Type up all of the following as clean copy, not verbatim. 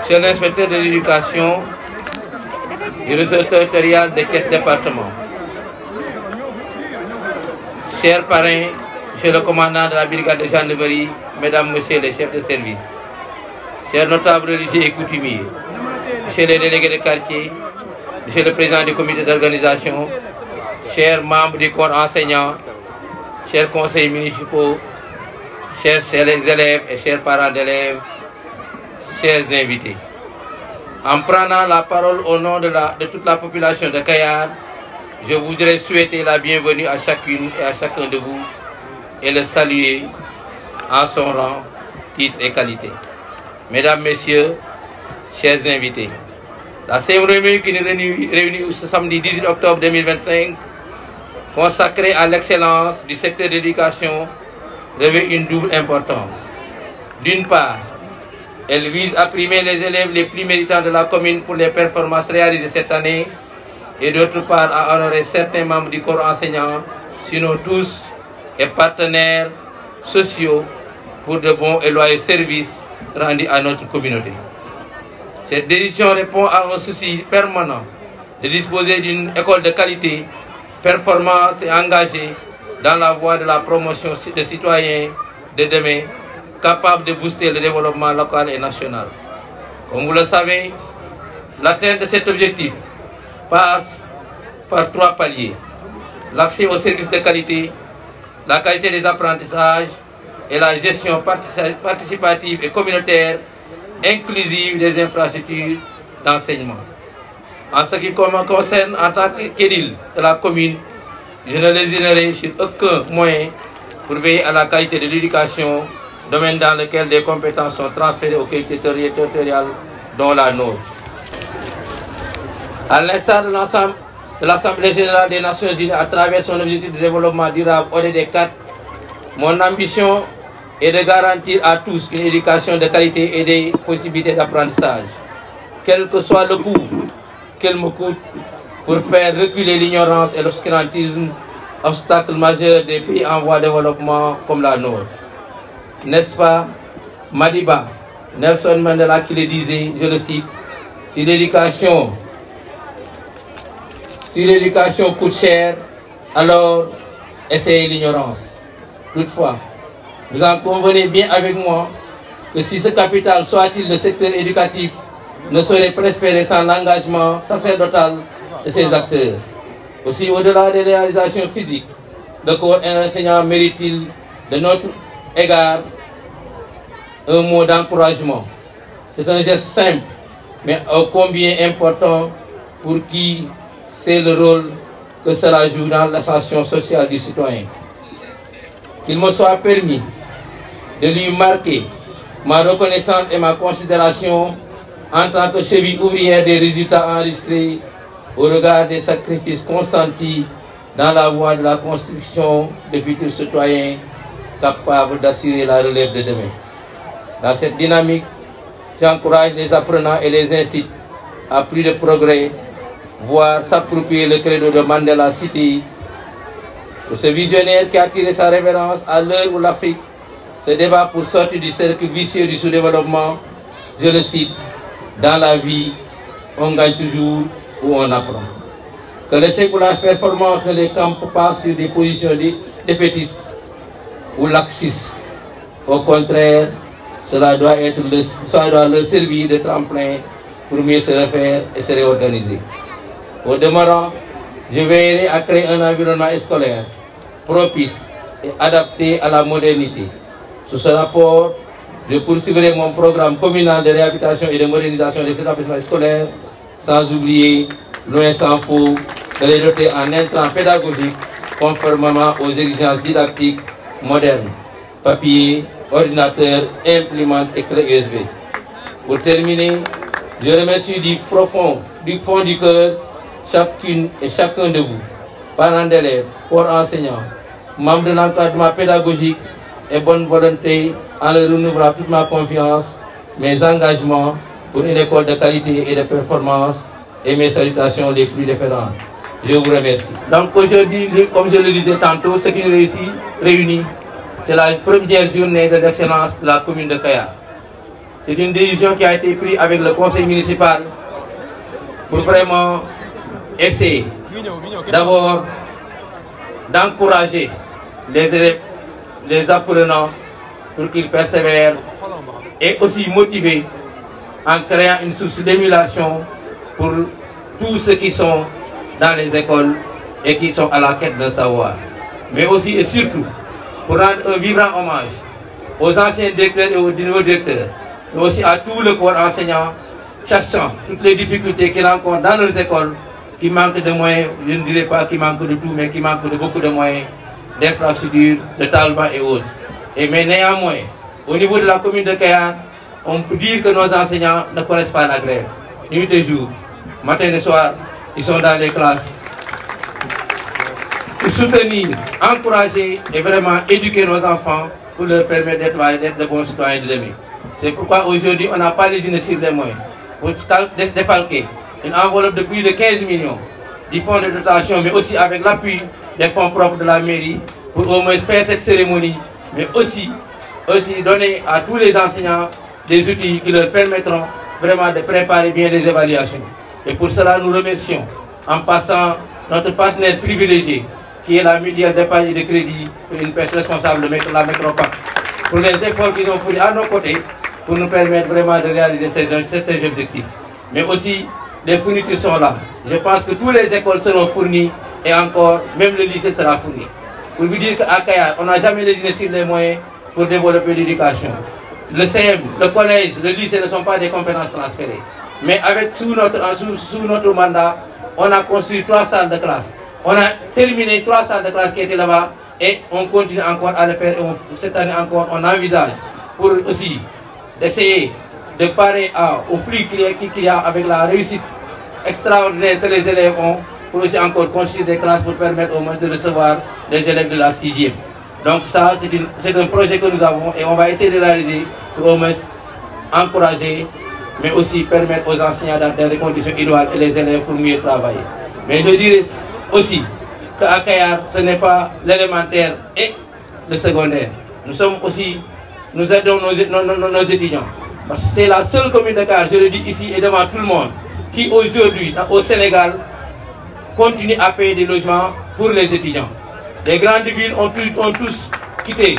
Monsieur l'inspecteur de l'éducation du réseau territorial de Thiès département, chers parrains, monsieur le commandant de la brigade de gendarmerie, mesdames, messieurs les chefs de service, chers notables religieux et coutumiers, monsieur les délégués de quartier, monsieur le président du comité d'organisation, chers membres du corps enseignant, chers conseillers municipaux, chers élèves et chers parents d'élèves, chers invités. En prenant la parole au nom de toute la population de Kayar, je voudrais souhaiter la bienvenue à chacune et à chacun de vous et le saluer en son rang, titre et qualité. Mesdames, Messieurs, chers invités, la cérémonie qui nous réunit ce samedi 18 octobre 2025, consacrée à l'excellence du secteur de l'éducation, revêt une double importance. D'une part, elle vise à primer les élèves les plus méritants de la commune pour les performances réalisées cette année, et d'autre part à honorer certains membres du corps enseignant, sinon tous, et partenaires sociaux pour de bons et loyaux services rendus à notre communauté. Cette décision répond à un souci permanent de disposer d'une école de qualité, performance et engagée dans la voie de la promotion de citoyens de demain, capables de booster le développement local et national. Comme vous le savez, l'atteinte de cet objectif passe par 3 paliers: l'accès aux services de qualité, la qualité des apprentissages et la gestion participative et communautaire inclusive des infrastructures d'enseignement. En ce qui me concerne, en tant qu'édile de la commune, je ne lésinerai sur aucun moyen pour veiller à la qualité de l'éducation, domaine dans lequel des compétences sont transférées aux collectivités territoriales, dont la nôtre. À l'instar de l'ensemble de l'Assemblée générale des Nations unies à travers son objectif de développement durable ODD 4, mon ambition est de garantir à tous une éducation de qualité et des possibilités d'apprentissage, quel que soit le coût qu'elle me coûte, pour faire reculer l'ignorance et l'obscurantisme, obstacle majeur des pays en voie de développement comme la nôtre. N'est-ce pas Madiba, Nelson Mandela qui le disait, je le cite, si l'éducation coûte cher, alors essayez l'ignorance. Toutefois, vous en convenez bien avec moi que si ce capital, soit-il le secteur éducatif, ne saurait prospérer sans l'engagement sacerdotal de ses acteurs. Aussi, au-delà des réalisations physiques, le corps enseignant mérite-t-il de notre égard un mot d'encouragement. C'est un geste simple, mais ô combien important pour qui sait le rôle que cela joue dans l'ascension sociale du citoyen. Qu'il me soit permis de lui marquer ma reconnaissance et ma considération en tant que cheville ouvrière des résultats enregistrés au regard des sacrifices consentis dans la voie de la construction de futurs citoyens capables d'assurer la relève de demain. Dans cette dynamique, j'encourage les apprenants et les incite à plus de progrès, voire s'approprier le credo de Mandela cité. Pour ce visionnaire qui a tiré sa révérence à l'heure où l'Afrique se débat pour sortir du cercle vicieux du sous-développement, je le cite, dans la vie, on gagne toujours où on apprend. Que le séculaire performance ne les campe pas sur des positions défaitistes ou laxistes. Au contraire, cela doit leur servir de tremplin pour mieux se refaire et se réorganiser. Au demeurant, je veillerai à créer un environnement scolaire propice et adapté à la modernité. Sous ce rapport, je poursuivrai mon programme communal de réhabilitation et de modernisation des établissements scolaires, sans oublier, loin s'en faut, de les doter en intrants pédagogiques conformément aux exigences didactiques modernes, papier, ordinateur, imprimante et clé USB. Pour terminer, je remercie du fond du cœur chacune et chacun de vous, parents d'élèves, corps enseignants, membres de l'encadrement pédagogique et bonne volonté, en leur renouvelant toute ma confiance, mes engagements pour une école de qualité et de performance et mes salutations les plus différentes. Je vous remercie. Donc aujourd'hui, comme je le disais tantôt, ce qui réunit, c'est la première journée de l'excellence de la commune de Kayar. C'est une décision qui a été prise avec le conseil municipal pour vraiment essayer d'abord d'encourager les élèves, les apprenants pour qu'ils persévèrent et aussi motiver en créant une source d'émulation pour tous ceux qui sont dans les écoles et qui sont à la quête d'un savoir. Mais aussi et surtout pour rendre un vibrant hommage aux anciens directeurs et aux nouveaux directeurs, mais aussi à tout le corps enseignant, sachant toutes les difficultés qu'ils rencontrent dans nos écoles, qui manquent de moyens, je ne dirais pas qu'ils manquent de tout, mais qui manquent de beaucoup de moyens, d'infrastructures, de talents et autres. Mais néanmoins, au niveau de la commune de Kayar, on peut dire que nos enseignants ne connaissent pas la grève. Nuit et jour, matin et soir, ils sont dans les classes pour soutenir, encourager et vraiment éduquer nos enfants pour leur permettre d'être de bons citoyens de demain. C'est pourquoi aujourd'hui, on n'a pas lésiné sur les moyens pour défalquer une enveloppe de plus de 15 millions du fonds de dotation, mais aussi avec l'appui des fonds propres de la mairie pour au moins faire cette cérémonie, mais aussi donner à tous les enseignants des outils qui leur permettront vraiment de préparer bien les évaluations. Et pour cela, nous remercions en passant notre partenaire privilégié, qui est la mutuelle d'épargne et de crédit, une personne responsable de la Métropac, pour les efforts qu'ils ont fournis à nos côtés pour nous permettre vraiment de réaliser certains objectifs. Mais aussi, les fournitures sont là. Je pense que toutes les écoles seront fournies et encore, même le lycée sera fourni. Pour vous dire qu'à Kayar, on n'a jamais lésiné sur les moyens pour développer l'éducation. Le CM, le collège, le lycée ne sont pas des compétences transférées. Mais sous notre mandat, on a construit 3 salles de classe. On a terminé 3 salles de classe qui étaient là-bas et on continue encore à le faire. Et cette année encore, on envisage pour aussi essayer de parer au flux qu'il y a avec la réussite extraordinaire que les élèves ont, pour aussi encore construire des classes pour permettre au moins de recevoir les élèves de la 6e. Donc ça, c'est un projet que nous avons et on va essayer de réaliser pour au moins encourager, mais aussi permettre aux enseignants dans des conditions idéales et les élèves pour mieux travailler. Mais je dirais aussi qu'à Kayar, ce n'est pas l'élémentaire et le secondaire. Nous aidons nos étudiants. Parce que c'est la seule commune de Kayar, je le dis ici et devant tout le monde, qui aujourd'hui, au Sénégal, continue à payer des logements pour les étudiants. Les grandes villes ont tous quitté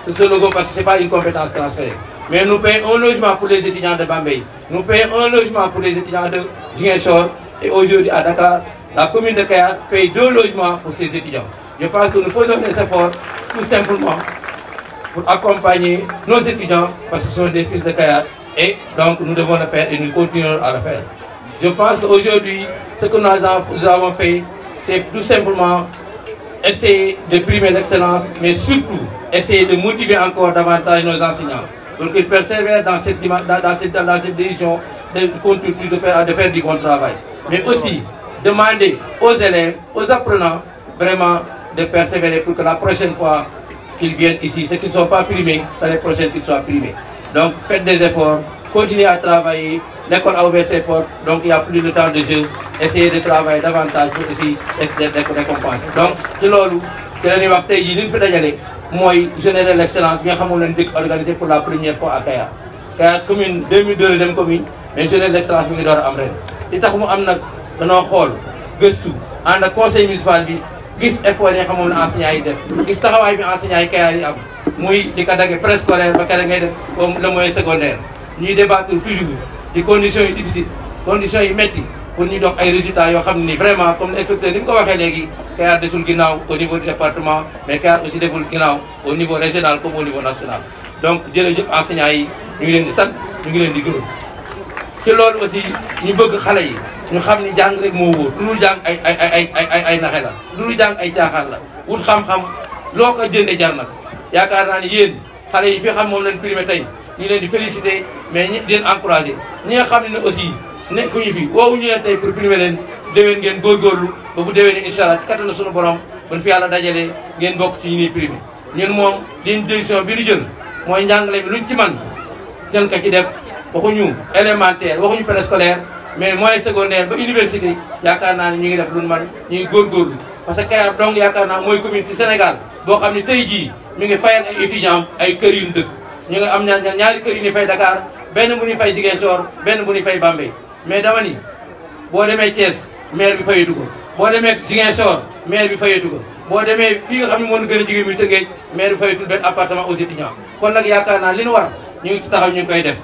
ce logo parce que ce n'est pas une compétence transférée. Mais nous payons un logement pour les étudiants de Bambey. Nous payons un logement pour les étudiants de Ziguinchor. Et aujourd'hui à Dakar, la commune de Kayar paye 2 logements pour ses étudiants. Je pense que nous faisons des efforts tout simplement pour accompagner nos étudiants parce que ce sont des fils de Kayar. Et donc nous devons le faire et nous continuerons à le faire. Je pense qu'aujourd'hui, ce que nous avons fait, c'est tout simplement essayer de primer l'excellence, mais surtout essayer de motiver encore davantage nos enseignants pour qu'ils persévèrent dans cette décision de faire du bon travail. Mais aussi demander aux élèves, aux apprenants, vraiment de persévérer pour que la prochaine fois qu'ils viennent ici, ceux qui ne sont pas primés, l'année prochaine qu'ils soient primés. Donc faites des efforts, continuez à travailler. L'école a ouvert ses portes, donc il n'y a plus de temps de jeu. Essayez de travailler davantage pour aussi être récompensé. Donc, c'est ce que nous avons fait. Moi, générer l'excellence, bien comme on l'a organisé pour la première fois à Kayar. Kayar commune 2002 la commune, mais générer l'excellence mi ngi door a am ren. Li tax mu am nag danoo xool gëstu ànd ak conseil municipal bi gis effort yi nga xam moom la enseignants yi def gis taxawaay bi enseignants yi Kayar yi am muy di ko dagge préscolaire ba kere ngay def comme le moyen secondaire. Ñuy débattre toujours ci conditions yi difficiles, conditions yi métti pour ñu dox ay résultats yoo xam ne vraiment comme l'inspecteur ni mu ko waxee léegi Kayar desul ginnaaw au niveau du département mais Kayar aussi deful ginnaaw au niveau régional comme au niveau national. Donc jërëjëf enseignants yi ñu ngi leen di sant ñu ngi leen di gërëm ci loolu aussi ñu bëgg xale yi ñu xam ni jàng rek moo wóor lu dul jàng ay naxe la lu dul jàng ay caaxaan la wut xam-xam loo ko jëndee jar na yaakaar naa ni yéen xale yi fi xam moom leen primé tey ñu leen di féliciter mais ñi di leen encourager ñi nga xam ne aussi nekkuñu fi woowuñu leen tey pour primer leen déwén ngeen góorgóorlu ba bu déwénee incha allah ci kattanu suñu borom buñ fi yàlla dajalee ngeen bokk ci ñi ñuy primé ñun moom liñ décision bi ñu jël mooy njàngale bi luñ ci man jël ko ci def waxuñu élémentaire waxuñu préscolaire mais moyen secondaire ba université yaakaar naa ne ñu ngi def luñ man ñu ngi góorgóorlu parce que Kayar donc yaakaar naa mooy commune ci Sénégal boo xam ne tey jii mi ngi fayal ay étudiants ay kër yu dëkk ñu ngi am ñaari kër yu ni fay Dakar benn bu ñuy fay Ziguinchor benn bu ñuy fay Bambey mais dama ni boo demee Thiès maire bi fayatu ko boo demee Ziguinchor maire bi fayatu ko boo demee fii nga xam ne moo gën a jigéen muy Tëngéej maire bi fayatul benn appartement aux étudiants kon nag yaakaar naa li ñu war ñu ngi ci taxaw ñu ngi koy def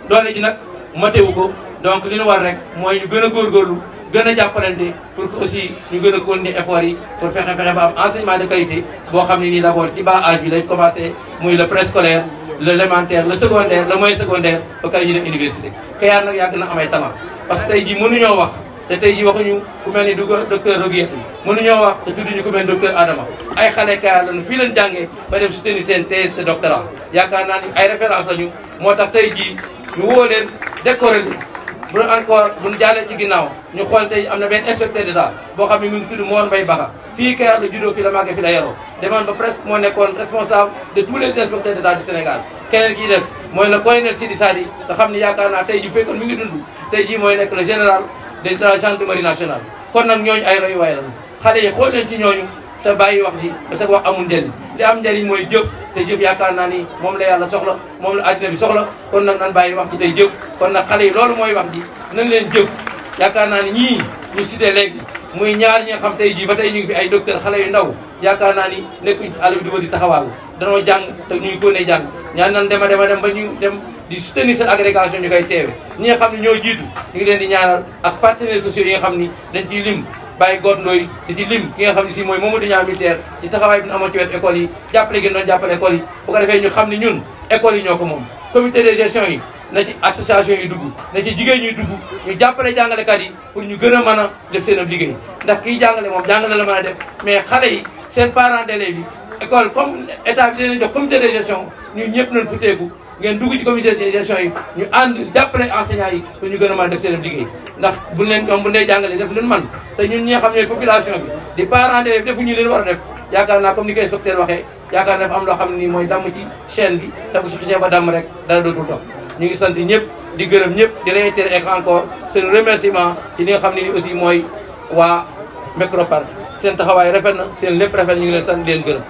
doole ji nag matewu ko donc li ñu war rek mooy ñu gën a góorgóorlu gën a jàppalante pour que aussi ñu gën a continuer effort yi pour fexe ba am enseignement de qualité boo xam ne nii d'abord ci bas âge bi lay commencé muy le préscolaire le élémentaire le secondaire le moyen secondaire ba kay ñu dem université. Kayar nag yàgg na amay talent parce que tey jii mënuñoo wax te tey jii waxuñu ku mel ni docteur Roguette mënuñoo wax te tudduñu ku mel ni docteur Adama ay xale Kayar lañu fii leen jàngee ba dem soutenir seen thèse de doctorat yaakaar naa ni ay référence lañu moo tax tey jii ñu woo leen décorer leen bu encore bu ñu jàllee ci ginnaaw ñu xool tey am na benn inspecteur d'état boo xam ne mu ngi tudd Mor Mbaye Baxa fii Kayar la juddoo fii la màggee fii la yaroo demoon ba presque moo nekkoon responsable de tous les inspecteurs d'état du Sénégal keneen kii des mooy le colonel Sidi Sadi nga xam ne yaakaar naa tey ji fekkoon mi ngi dund tey jii mooy nekk le général de la gendarmerie nationale kon nag ñooñu ay royuwaay lañu xale yi xool leen ci ñooñu te bàyyi wax ji parce que wax amul njëriñ li am njëriñ mooy jëf te jëf yaakaar naa ni moom la yàlla soxla moom la addina bi soxla kon nag nan bàyyi wax ji tey jëf kon nag xale yi loolu mooy wax ji nañ leen jëf yaakaar naa ni ñii ñu cité léegi muy ñaar ñi nga xam tey jii ba tey ñu ngi fi ay docteur xale yu ndaw yaakaar naa ni nekkuñ àll bi di wër di taxawaalu danoo jàng te ñu ngi ko ne jàng ñaan nan dem ba ñu dem di soutenir seen agrégation ñu koy teewe ñi nga xam ne ñoo jiitu ñu ngi leen di ñaanal ak partenaires sociaux yi nga xam ni dañ ciy lim bàyyi goot ndooy di ci lim ki nga xam ne si mooy Mamadou Niang militaire ci taxawaay bi ñu amoon ci wet école yi jàppale gën doon jàppale école yi bu ko defee ñu xam ne ñun école yi ñoo ko moom comité de gestion yi na ci association yi dugg na ci jigéen ñuy dugg ñu jàppale jàngalekat yi pour ñu gën a mën a def seen ab liggéey ndax kiy jàngale moom jàngale la mën a def mais xale yi seen parents d'élèves yi école comme état bi dinañ jox comité de gestion ñun ñëpp nañ fu teeku ngeen dugg ci comité de gestion yi ñu ànd jàppale enseignants yi pour ñu gën a mën a def seen liggéey ndax buñ leen ñoom bu ndey jàngale def luñ man te ñun ñi nga xam ñooy population bi di parents d'élèves defuñu leen war a def yaakaar naa comme ni ko inspecteur waxee yaakaar naa dafa am loo xam ne nii mooy damm ci chaîne bi te bu ci xisee ba damm rek dara dootul dox ñu ngi sant ñëpp di gërëm ñëpp di réitérer encore seen remerciement ci li nga xam ne ni aussi mooy waa Micropark seen taxawaay rafet na seen lépp rafet ñu ngi leen sant leen gërëm